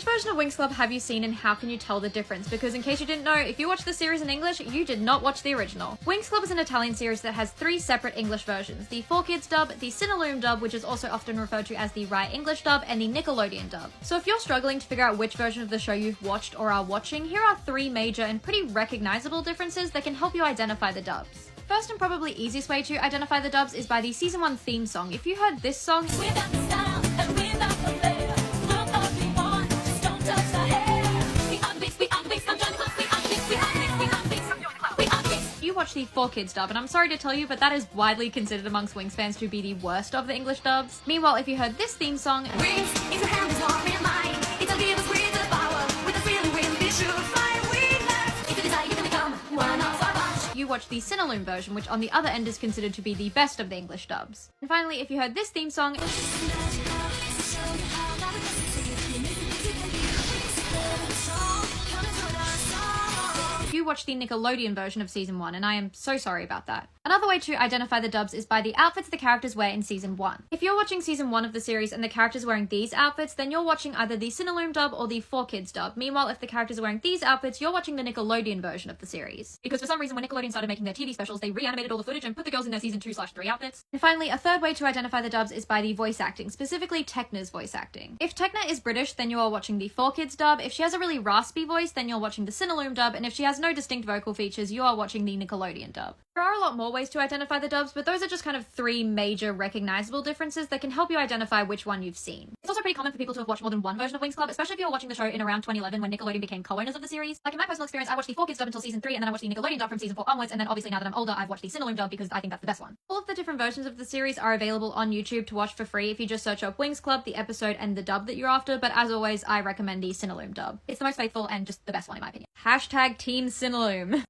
Which version of Winx Club have you seen and how can you tell the difference? Because in case you didn't know, if you watch the series in English, you did not watch the original. Winx Club is an Italian series that has 3 separate English versions: the 4Kids dub, the cinelume dub, which is also often referred to as the Right English dub, and the Nickelodeon dub. So if you're struggling to figure out which version of the show you've watched or are watching, here are 3 major and pretty recognizable differences that can help you identify the dubs. First and probably easiest way to identify the dubs is by the season 1 theme song. If you heard this song, you watch the 4Kids dub, and I'm sorry to tell you, but that is widely considered amongst Winx fans to be the worst of the English dubs. Meanwhile, if you heard this theme song, you watch the cinelume version, which on the other end is considered to be the best of the English dubs. And finally, if you heard this theme song, you watch the Nickelodeon version of season 1, and I am so sorry about that. Another way to identify the dubs is by the outfits the characters wear in season 1. If you're watching season 1 of the series and the characters wearing these outfits, then you're watching either the cinelume dub or the 4Kids dub. Meanwhile, if the characters are wearing these outfits, you're watching the Nickelodeon version of the series. Because for some reason, when Nickelodeon started making their TV specials, they reanimated all the footage and put the girls in their season 2/3 outfits. And finally, a third way to identify the dubs is by the voice acting, specifically Tekna's voice acting. If Tekna is British, then you are watching the 4Kids dub. If she has a really raspy voice, then you're watching the cinelume dub. And if she has no distinct vocal features, you are watching the Nickelodeon dub. There are a lot more ways to identify the dubs, but those are just kind of 3 major recognizable differences that can help you identify which one you've seen. It's also pretty common for people to have watched more than one version of Winx Club, especially if you were watching the show in around 2011 when Nickelodeon became co-owners of the series. Like in my personal experience, I watched the 4Kids dub until season 3, and then I watched the Nickelodeon dub from season 4 onwards, and then obviously now that I'm older, I've watched the cinelume dub because I think that's the best one. All of the different versions of the series are available on YouTube to watch for free if you just search up Winx Club, the episode, and the dub that you're after, but as always, I recommend the cinelume dub. It's the most faithful and just the best one in my opinion. Hashtag Team Cinelume.